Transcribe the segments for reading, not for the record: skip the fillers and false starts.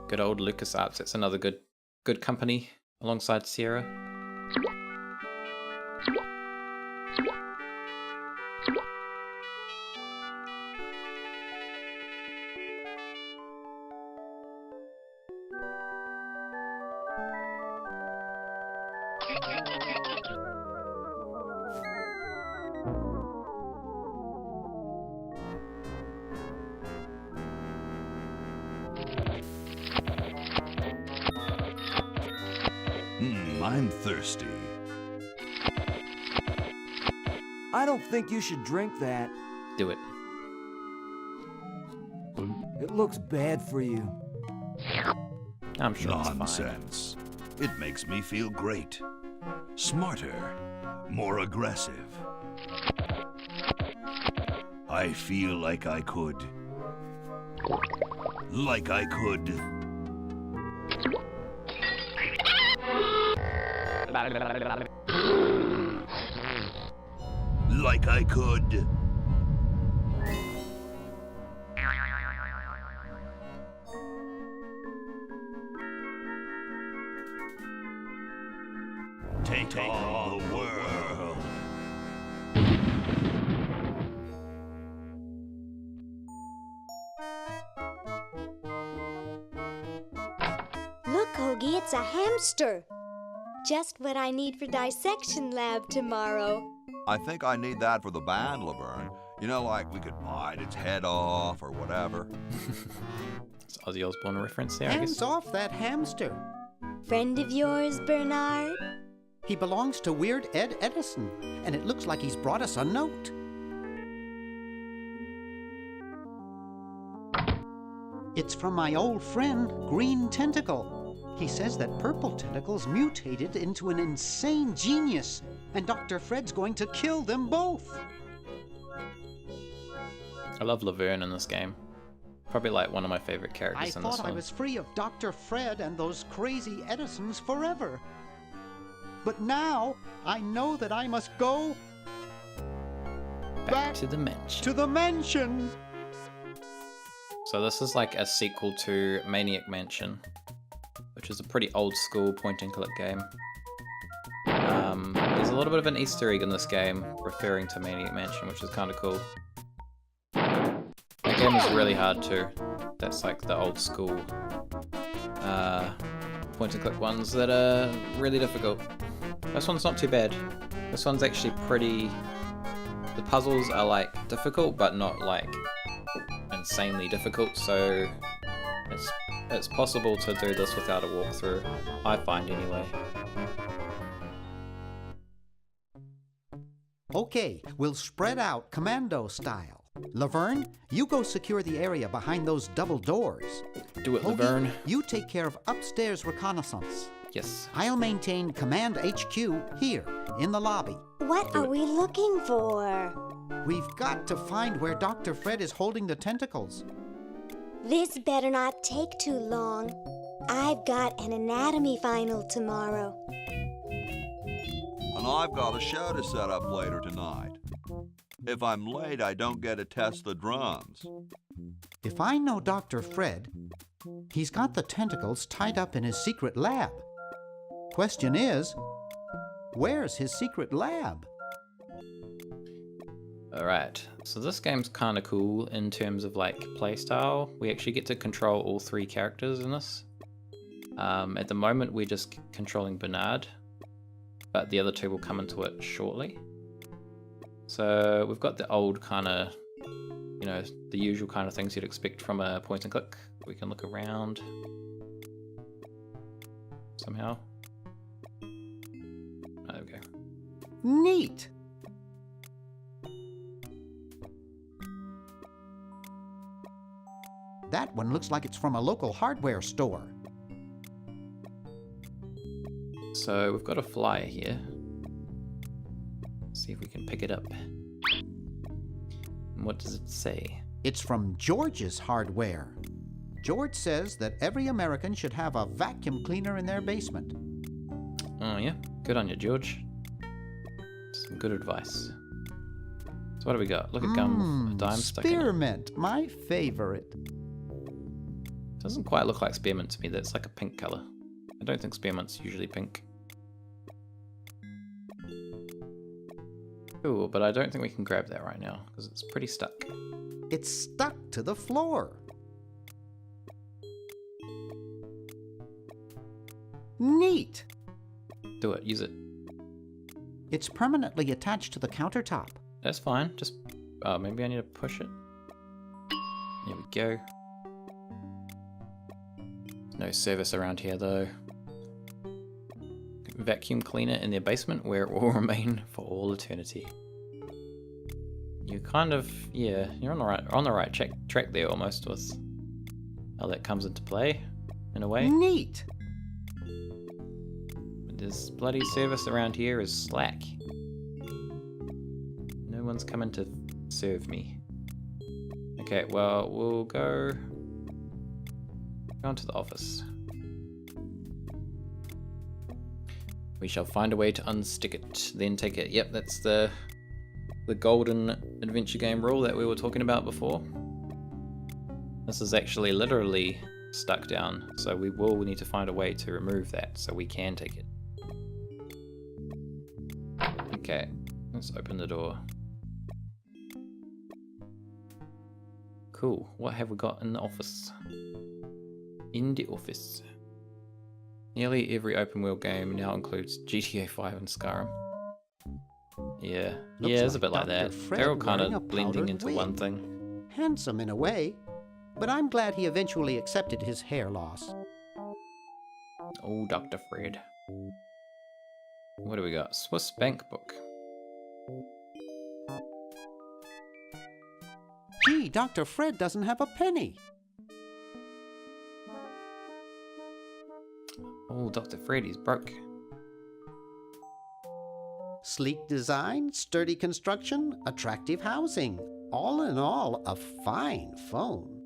Good old LucasArts. It's another good company alongside Sierra. I'm thirsty. I don't think you should drink that. Do it. It looks bad for you. I'm sure it's fine. Nonsense. It makes me feel great. Smarter. More aggressive. I feel like I could. Like I could. Like I could. Take on the world. Look, Hoagie, it's a hamster. Just what I need for dissection lab tomorrow. I think I need that for the band, Laverne. You know, like we could bite its head off or whatever. It's Ozzy Osbourne reference there, I Hands guess. off that hamster. Friend of yours, Bernard? He belongs to Weird Ed Edison, and it looks like he's brought us a note. It's from my old friend, Green Tentacle. He says that Purple Tentacle's mutated into an insane genius, and Dr. Fred's going to kill them both. I love Laverne in this game. Probably like one of my favorite characters I in this thought one. I was free of Dr. Fred and those crazy Edisons forever. But now, I know that I must go Back to the mansion. to the mansion. So this is like a sequel to Maniac Mansion, which is a pretty old school point and click game. There's a little bit of an Easter egg in this game referring to Maniac Mansion, which is kind of cool. That game is really hard too. That's like the old school point and click ones that are really difficult. This one's not too bad. This one's actually pretty... The puzzles are like difficult, but not like insanely difficult, so it's possible to do this without a walkthrough, I find anyway. Okay, we'll spread out commando style. Laverne, you go secure the area behind those double doors. Do it, Hoagie, Laverne. you take care of upstairs reconnaissance. Yes. I'll maintain Command HQ here, in the lobby. What are we looking for? We've got to find where Dr. Fred is holding the tentacles. This better not take too long. I've got an anatomy final tomorrow. And I've got a show to set up later tonight. If I'm late, I don't get to test the drums. If I know Dr. Fred, he's got the tentacles tied up in his secret lab. Question is, where's his secret lab? Alright, so this game's kind of cool in terms of like playstyle. We actually get to control all three characters in this. At the moment we're just controlling Bernard, but the other two will come into it shortly. So we've got the old kind of, you know, the usual kind of things you'd expect from a point and click. We can look around somehow. Oh, there we go. Neat! That one looks like it's from a local hardware store. So we've got a flyer here. Let's see if we can pick it up. And what does it say? It's from George's Hardware. George says that every American should have a vacuum cleaner in their basement. Oh yeah, good on you, George. Some good advice. So what do we got? Look at gum, a dime stuck in it. Spearmint, my favorite. Doesn't quite look like spearmint to me. That's like a pink color. I don't think spearmint's usually pink. Cool, but I don't think we can grab that right now because it's pretty stuck. It's stuck to the floor. Neat! Do it, use it. It's permanently attached to the countertop. That's fine, just... Oh, maybe I need to push it. There we go. No service around here though. Vacuum cleaner in their basement where it will remain for all eternity. You kind of, yeah, you're on the right track there almost with how that comes into play in a way. Neat! But this bloody service around here is slack. No one's coming to serve me. Okay, well, we'll go on to the office. We shall find a way to unstick it, then take it. Yep, that's the golden adventure game rule that we were talking about before. This is actually literally stuck down, so we will need to find a way to remove that so we can take it. Okay, let's open the door. Cool, what have we got in the office? In the office. Nearly every open world game now includes GTA 5 and Skyrim. Yeah, Looks yeah, it's a like bit like Dr. that. Fred They're all kind wearing a of blending powdered into wig. one thing. Handsome in a way, but I'm glad he eventually accepted his hair loss. Oh, Dr. Fred. What do we got? Swiss Bank Book. Gee, Dr. Fred doesn't have a penny. Oh, Dr. Fred, he's broke. Sleek design, sturdy construction, attractive housing. All in all, a fine phone.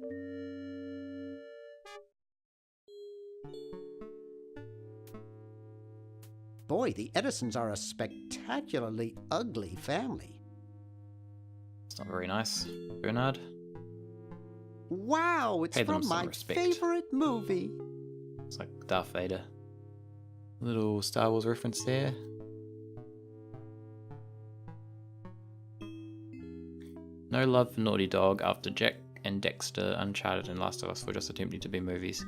Boy, the Edisons are a spectacularly ugly family. It's not very nice. Bernard? Wow, it's Pay them from some my respect. favorite movie. It's like Darth Vader. Little Star Wars reference there. No love for Naughty Dog after Jack and Dexter, Uncharted, and Last of Us were just attempting to be movies.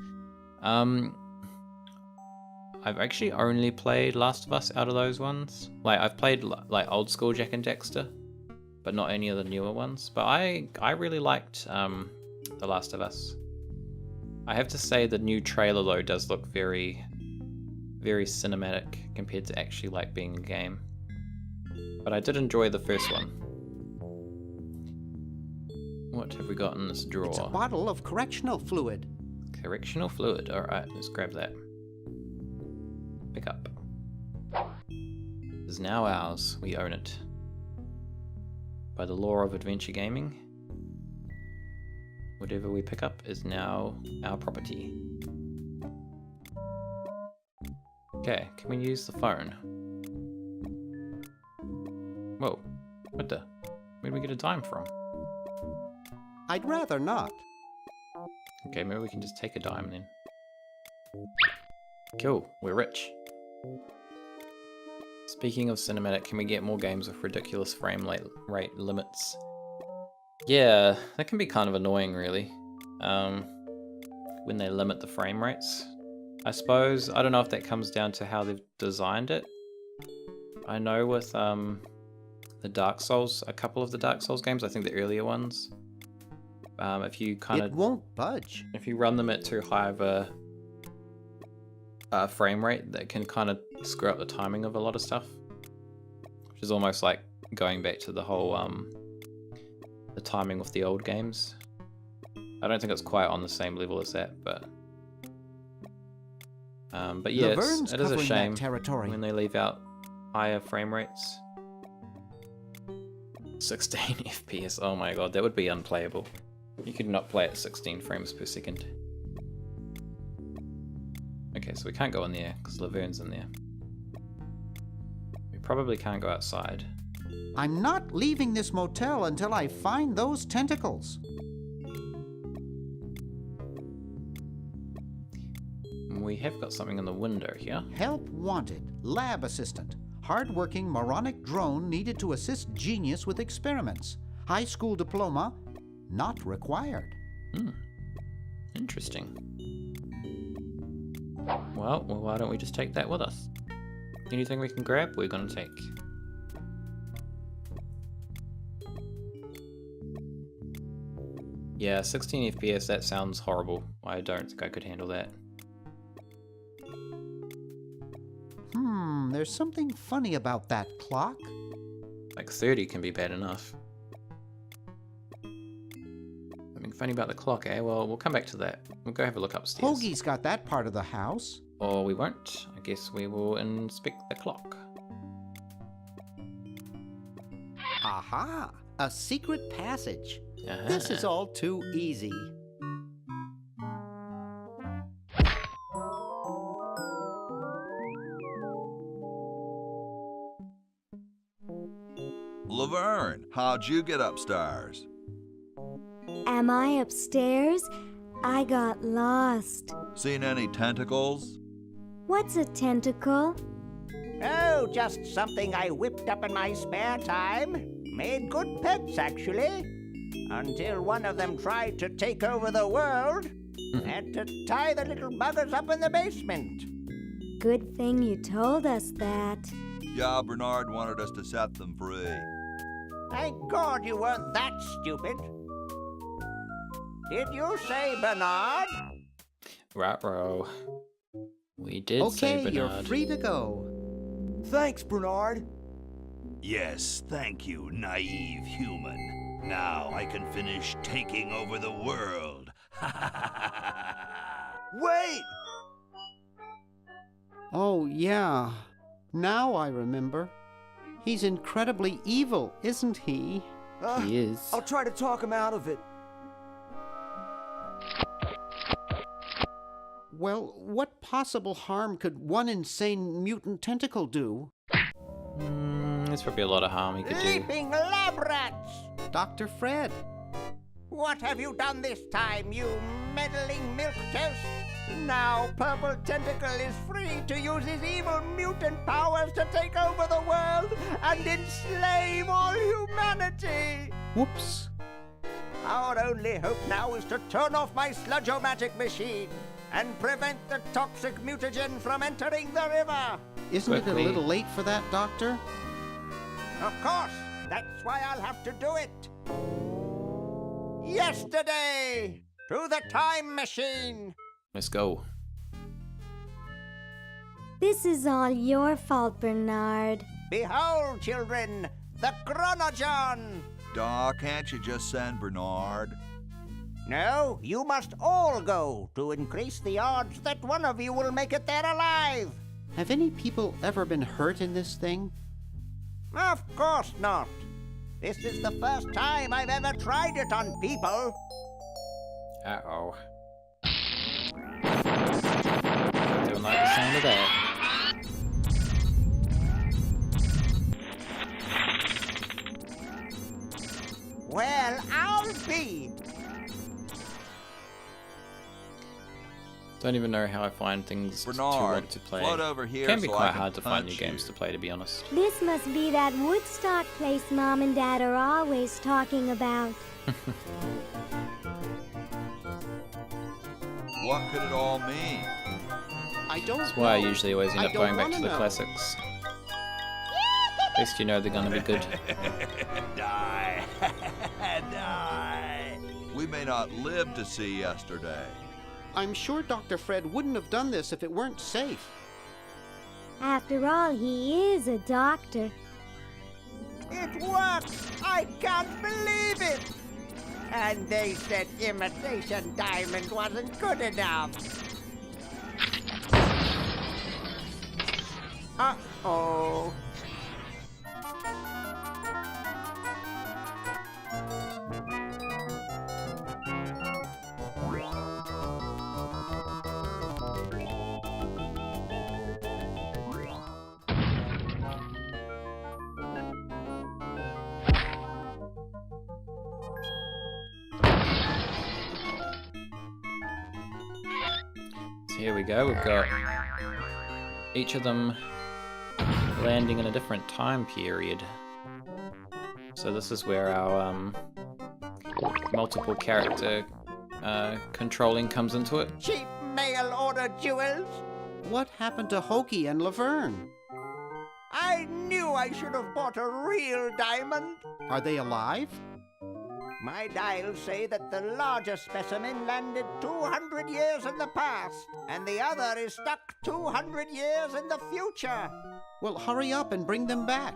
I've actually only played Last of Us out of those ones. Like, I've played like old school Jack and Dexter, but not any of the newer ones. But I really liked The Last of Us. I have to say the new trailer though does look very, very cinematic compared to actually like being a game. But I did enjoy the first one. What have we got in this drawer? It's a bottle of correctional fluid. Correctional fluid. Alright, let's grab that. Pick up. It is now ours. We own it. By the law of adventure gaming, whatever we pick up is now our property. Okay, can we use the phone? Whoa, what the? Where'd we get a dime from? I'd rather not. Okay, maybe we can just take a dime then. Cool, we're rich. Speaking of cinematic, can we get more games with ridiculous frame rate limits? Yeah, that can be kind of annoying really. When they limit the frame rates. I suppose, I don't know if that comes down to how they've designed it. I know with the Dark Souls, a couple of the Dark Souls games, I think the earlier ones, if you kind It of won't budge. if you run them at too high of a frame rate, that can kind of screw up the timing of a lot of stuff, which is almost like going back to the whole the timing of the old games. I don't think it's quite on the same level as that, but yeah, Laverne's it is a covering that shame territory. when they leave out higher frame rates. 16 FPS, oh my god, that would be unplayable. You could not play at 16 frames per second. Okay, so we can't go in there because Laverne's in there. We probably can't go outside. I'm not leaving this motel until I find those tentacles. We have got something in the window here. Help wanted. Lab assistant. Hard-working moronic drone needed to assist genius with experiments. High school diploma not required. Interesting. Well, why don't we just take that with us? Anything we can grab, we're gonna take. Yeah, 16 FPS, that sounds horrible. I don't think I could handle that. There's something funny about that clock. Like 30 can be bad enough. Something funny about the clock, eh? Well, we'll come back to that. We'll go have a look upstairs. Hoagie's got that part of the house. Or we won't. I guess we will inspect the clock. Aha! A secret passage. Uh-huh. This is all too easy. Laverne, how'd you get upstairs? Am I upstairs? I got lost. Seen any tentacles? What's a tentacle? Oh, just something I whipped up in my spare time. Made good pets, actually. Until one of them tried to take over the world. Had to tie the little buggers up in the basement. Good thing you told us that. Yeah, Bernard wanted us to set them free. Thank God you weren't that stupid. Did you say Bernard? Ruh-roh. We did say Okay, you're Bernard. free to go. Thanks, Bernard. Yes, thank you, naive human. Now I can finish taking over the world. Wait! Oh, yeah. Now I remember. He's incredibly evil, isn't he? He is. I'll try to talk him out of it. Well, what possible harm could one insane mutant tentacle do? There's probably a lot of harm he could do. Leaping lab rats! Dr. Fred. What have you done this time, you meddling milquetoast? Now Purple Tentacle is free to use his evil mutant powers to take over the world and enslave all humanity! Whoops. Our only hope now is to turn off my sludge-o-matic machine and prevent the toxic mutagen from entering the river. Isn't it a Quickly. little late for that, Doctor? Of course, that's why I'll have to do it. Yesterday, to the time machine. Let's go. This is all your fault, Bernard. Behold, children, the Chronogon. Doc, can't you just send Bernard? No, you must all go to increase the odds that one of you will make it there alive. Have any people ever been hurt in this thing? Of course not. This is the first time I've ever tried it on people. Uh-oh. Don't like the sound of that. Well, I'll be. Don't even know how I find things to Bernard, want to play. float over here Can be so I quite can hard to find new punch games you. to play, to be honest. This must be that Woodstock place Mom and Dad are always talking about. What could it all mean? I don't That's why I know. usually always end I up don't going back to wanna the know. classics. At least you know they're gonna be good. Die. Die. We may not live to see yesterday. I'm sure Dr. Fred wouldn't have done this if it weren't safe. After all, he is a doctor. It works! I can't believe it! And they said imitation diamond wasn't good enough. Uh-oh. So here we go, we've got each of them landing in a different time period. So this is where our multiple character controlling comes into it. Cheap mail order jewels. What happened to Hoagie and Laverne? I knew I should have bought a real diamond. Are they alive? My dials say that the larger specimen landed 200 years in the past, and the other is stuck 200 years in the future. Well, hurry up and bring them back.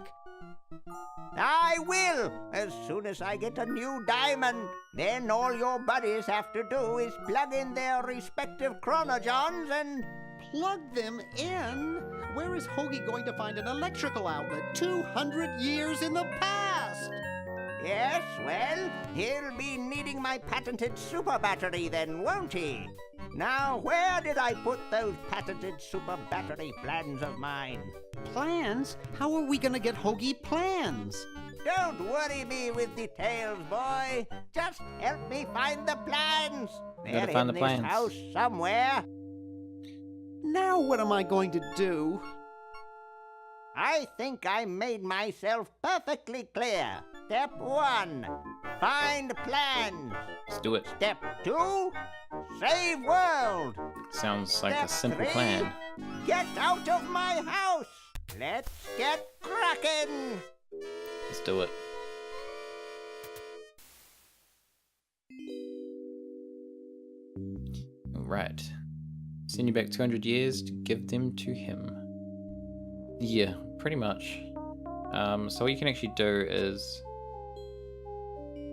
I will, as soon as I get a new diamond. Then all your buddies have to do is plug in their respective chronogens and... Plug them in? Where is Hoagie going to find an electrical outlet 200 years in the past? Yes, well, he'll be needing my patented super battery then, won't he? Now, where did I put those patented super battery plans of mine? Plans? How are we gonna get Hoagie plans? Don't worry me with details, boy. Just help me find the plans. They're Gotta find in the this plans. house somewhere. Now what am I going to do? I think I made myself perfectly clear. Step 1, find plans. Let's do it. Step 2, save world. Sounds like a Step simple 3, plan. get out of my house. Let's get cracking. Let's do it. Alright. Send you back 200 years to give them to him. Yeah, pretty much. So what you can actually do is...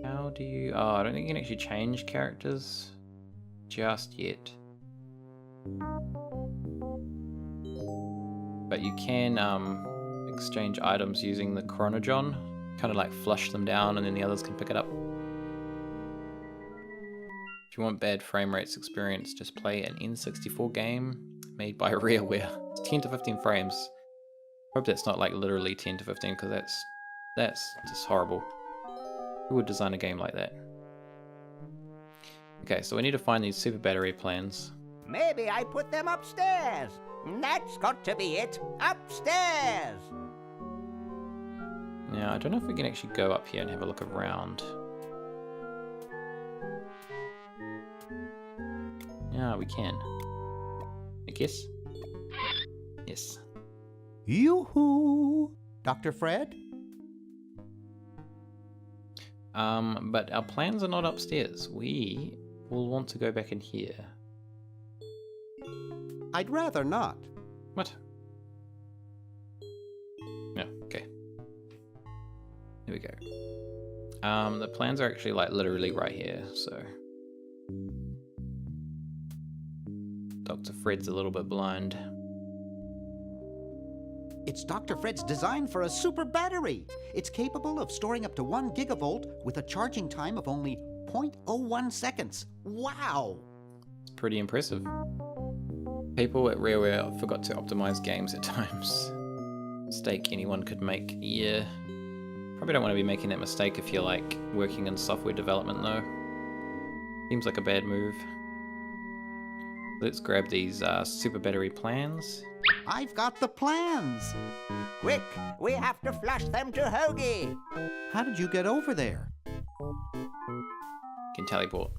How do you... Oh, I don't think you can actually change characters just yet. But you can exchange items using the chronogon. Kind of like flush them down and then the others can pick it up. If you want bad frame rates experience, just play an N64 game made by Rareware. It's 10 to 15 frames. Hope that's not like literally 10 to 15 because that's just horrible. Who would design a game like that? Okay, so we need to find these super battery plans. Maybe I put them upstairs. That's got to be it. Upstairs. Now, I don't know if we can actually go up here and have a look around. Yeah, we can. I guess. Yes. Yoo-hoo! Dr. Fred? But our plans are not upstairs. We will want to go back in here. I'd rather not. What? No, okay. Here we go. The plans are actually like literally right here, so... Dr. Fred's a little bit blind. It's Dr. Fred's design for a super battery. It's capable of storing up to 1 gigavolt with a charging time of only 0.01 seconds. Wow! It's pretty impressive. People at Rareware forgot to optimize games at times. Mistake anyone could make. Yeah. Probably don't want to be making that mistake if you're like working in software development though. Seems like a bad move. Let's grab these super battery plans. I've got the plans! Quick, we have to flush them to Hoagie. How did you get over there? Can teleport.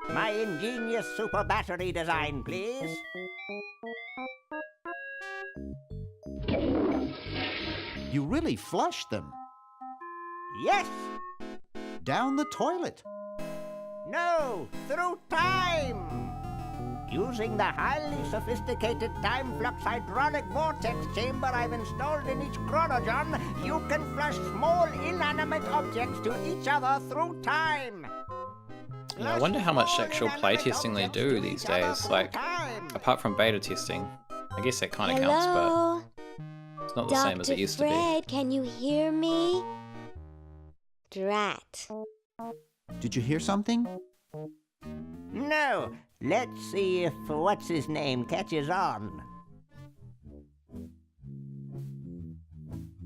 My ingenious super battery design, please. You really flushed them. Yes. Down the toilet. No, through time. Using the highly sophisticated time flux hydraulic vortex chamber I've installed in each chronogon, you can flush small inanimate objects to each other through time. Yeah, I wonder how much actual playtesting they do these days. Like, apart from beta testing, I guess that kind of counts, Hello? but it's not the same as it used Dr. to be. Fred, can you hear me? Drat. Did you hear something? No. Let's see if what's-his-name catches on.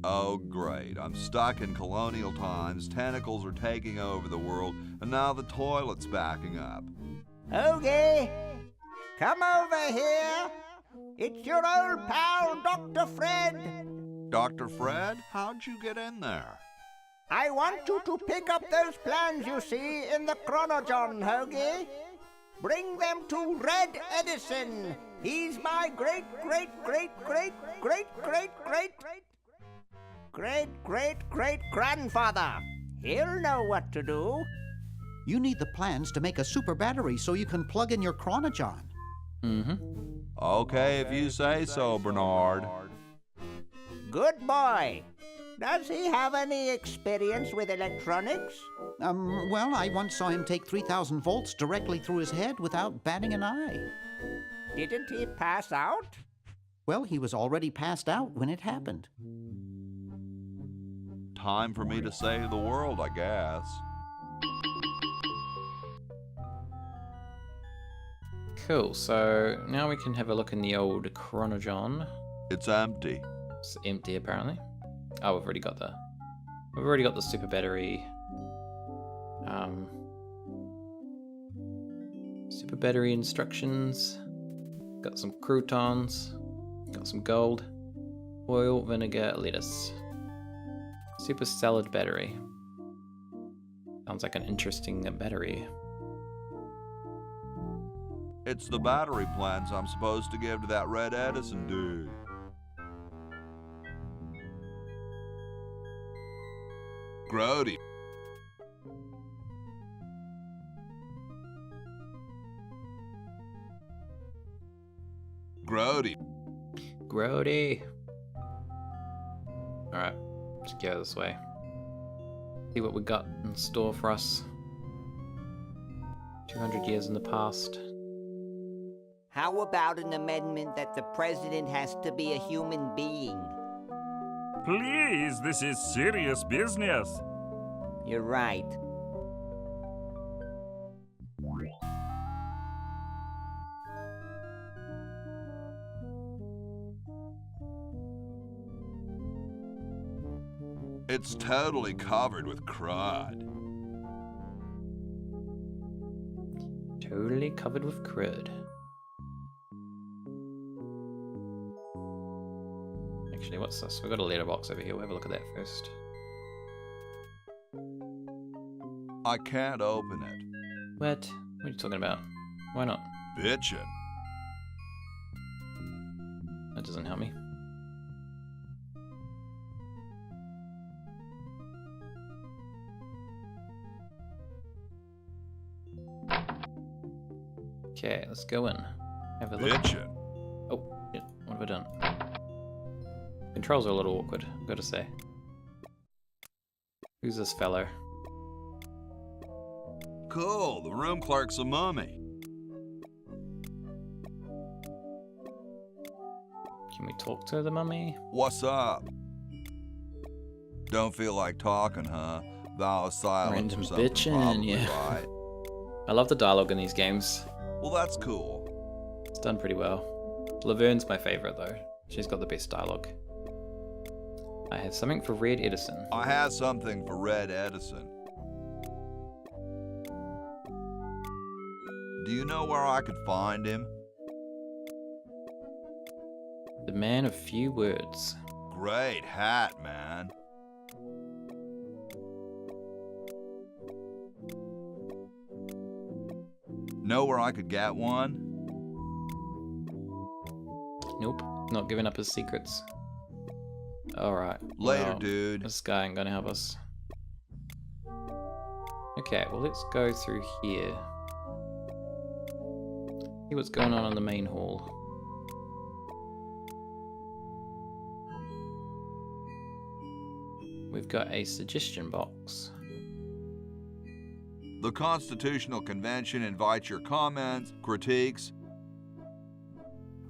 Oh, great. I'm stuck in colonial times, tentacles are taking over the world, and now the toilet's backing up. Hoagie! Come over here. It's your old pal, Dr. Fred. Dr. Fred, how'd you get in there? I want you to pick up those plans you see in the Chronogon, Hoagie. Bring them to Red Edison. He's my great-great-great-great-great-great-great-great-grandfather. He'll know what to do. You need the plans to make a super battery so you can plug in your Chronogon. Mm-hmm. Okay, if you say so, Bernard. Good boy. Does he have any experience with electronics? Well, I once saw him take 3,000 volts directly through his head without batting an eye. Didn't he pass out? Well, he was already passed out when it happened. Time for me to save the world, I guess. Cool, so now we can have a look in the old Chronogon. It's empty. It's empty apparently. Oh, we've already got the super battery. Super battery instructions. Got some croutons. Got some gold. Oil, vinegar, lettuce. Super salad battery. Sounds like an interesting battery. It's the battery plans I'm supposed to give to that Red Edison dude. Grody. Grody. Grody. Alright, let's go this way. See what we got in store for us. 200 years in the past. How about an amendment that the president has to be a human being? Please, this is serious business. You're right. It's totally covered with crud. Totally covered with crud. Actually, what's this? We've got a letterbox over here. We'll have a look at that first. I can't open it. What? What are you talking about? Why not? Bitchin'. That doesn't help me. Okay, let's go in. Have a look. Bitchin'. Oh, shit. What have I done? Controls are a little awkward, I've got to say. Who's this fellow? Cool, the room clerk's a mummy. Can we talk to the mummy? What's up? Don't feel like talking, huh? Vow of silence Random or something, bitchin', probably, yeah. right? I love the dialogue in these games. Well, that's cool. It's done pretty well. Laverne's my favorite though. She's got the best dialogue. I have something for Red Edison. I have something for Red Edison. Do you know where I could find him? The man of few words. Great hat, man. Know where I could get one? Nope, not giving up his secrets. Alright. Later, well, dude. This guy ain't gonna help us. Okay, well let's go through here. See what's going on in the main hall. We've got a suggestion box. The Constitutional Convention invites your comments, critiques,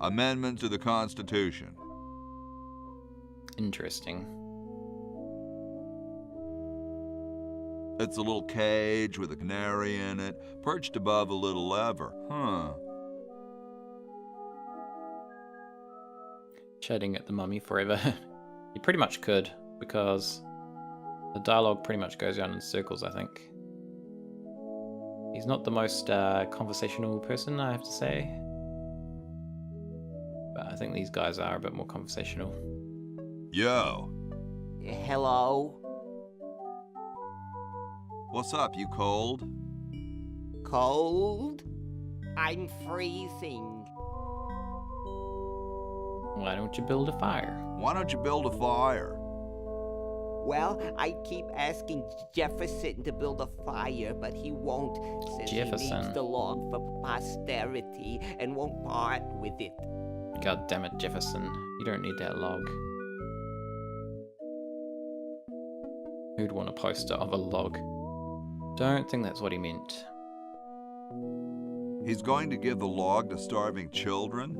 amendments to the Constitution. Interesting. It's a little cage with a canary in it, perched above a little lever. Huh. Chatting at the mummy forever. You pretty much could, because the dialogue pretty much goes around in circles, I think. He's not the most conversational person, I have to say. I think these guys are a bit more conversational. Yo, Hello? what's up, you cold? Cold? I'm freezing. Why don't you build a fire? Why don't you build a fire? Well, I keep asking Jefferson to build a fire, but he won't, since he Jefferson. needs the log for posterity and won't part with it. God damn it, Jefferson. You don't need that log. Who'd want a poster of a log? Don't think that's what he meant. He's going to give the log to starving children?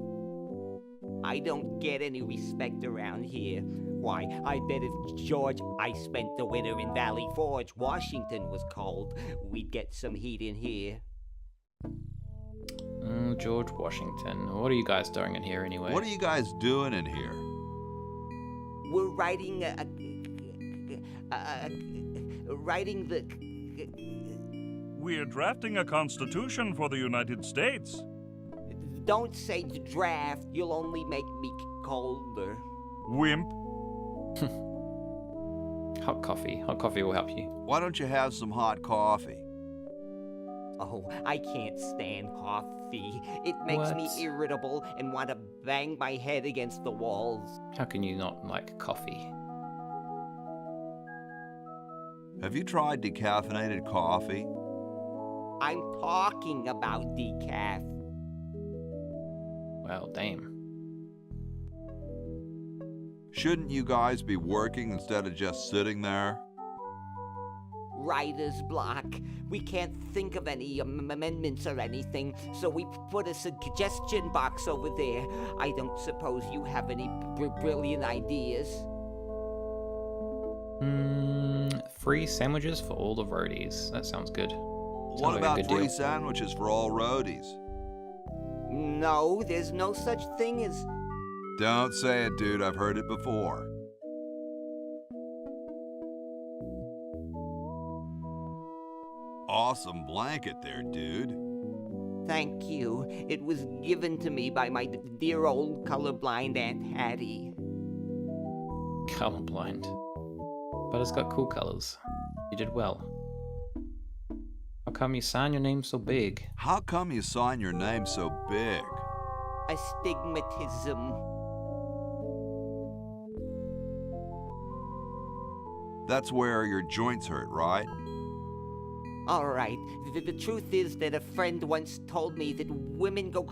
I don't get any respect around here. Why, I bet if George I spent the winter in Valley Forge, Washington was cold, we'd get some heat in here. Oh, George Washington. What are you guys doing in here anyway? What are you guys doing in here? We're writing We're drafting a constitution for the United States. Don't say draft, you'll only make me colder. Wimp. Hot coffee. Hot coffee will help you. Why don't you have some hot coffee? Oh, I can't stand coffee. It makes me What? irritable and want to bang my head against the walls. How can you not like coffee? Have you tried decaffeinated coffee? I'm talking about decaf. Well, damn. Shouldn't you guys be working instead of just sitting there? Writer's block. We can't think of any amendments or anything, so we put a suggestion box over there. I don't suppose you have any brilliant ideas? Free sandwiches for all the roadies. That sounds good. What Sounds like a about good free deal. sandwiches for all roadies? No, there's no such thing as... Don't say it, dude. I've heard it before. Awesome blanket there, dude. Thank you. It was given to me by my dear old colorblind Aunt Hattie. Colorblind. But it's got cool colors. You did well. How come you sign your name so big? How come you sign your name so big? Astigmatism. That's where your joints hurt, right? All right. The truth is that a friend once told me that women go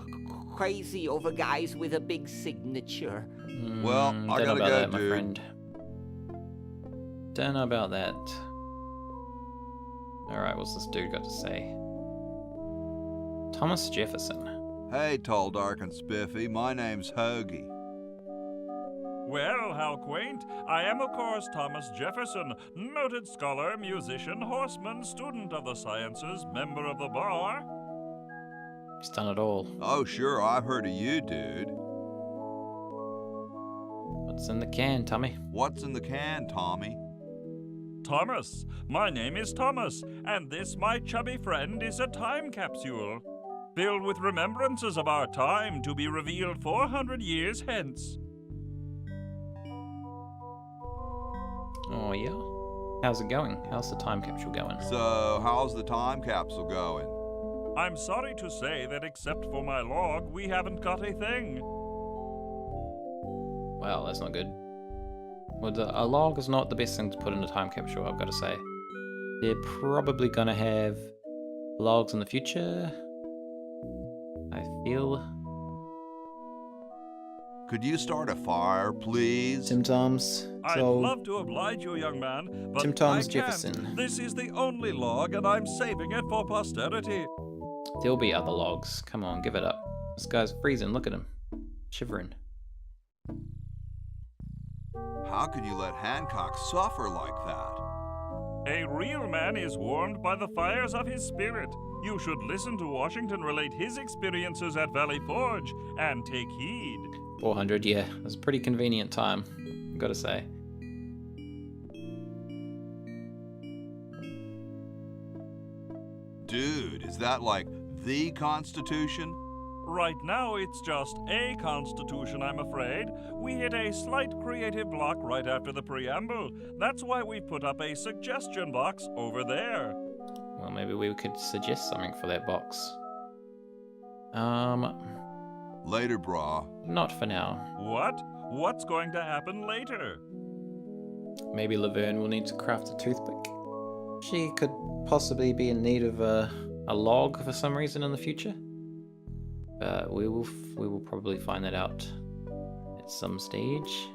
crazy over guys with a big signature. Well, I Don't know gotta about go, that, my dude. friend. Don't know about that. Alright, what's this dude got to say? Thomas Jefferson. Hey, tall, dark, and spiffy. My name's Hoagie. Well, how quaint. I am, of course, Thomas Jefferson, noted scholar, musician, horseman, student of the sciences, member of the bar. He's done it all. Oh, sure, I've heard of you, dude. What's in the can, Tommy? What's in the can, Tommy? Thomas. My name is Thomas, and this, my chubby friend, is a time capsule, filled with remembrances of our time to be revealed 400 years hence. Oh, yeah? How's it going? How's the time capsule going? So, how's the time capsule going? I'm sorry to say that except for my log, we haven't got a thing. Well, that's not good. Well, a log is not the best thing to put in a time capsule, I've got to say. They're probably gonna have logs in the future, I feel. Could you start a fire, please? Tim Toms. I'd So, love to oblige you, young man, but Tim Thomas I can't. Jefferson. This is the only log, and I'm saving it for posterity. there'll be other logs. Come on, give it up. This guy's freezing, look at him. Shivering. How can you let Hancock suffer like that? A real man is warmed by the fires of his spirit. You should listen to Washington relate his experiences at Valley Forge and take heed. 400, yeah. That's a pretty convenient time, I've got to say. Dude, is that like the Constitution? Right now, it's just a constitution, I'm afraid. We hit a slight creative block right after the preamble. That's why we put up a suggestion box over there. Well, maybe we could suggest something for that box. Later, brah. Not for now. What? What's going to happen later? Maybe Laverne will need to craft a toothpick. She could possibly be in need of a log for some reason in the future. We will probably find that out at some stage.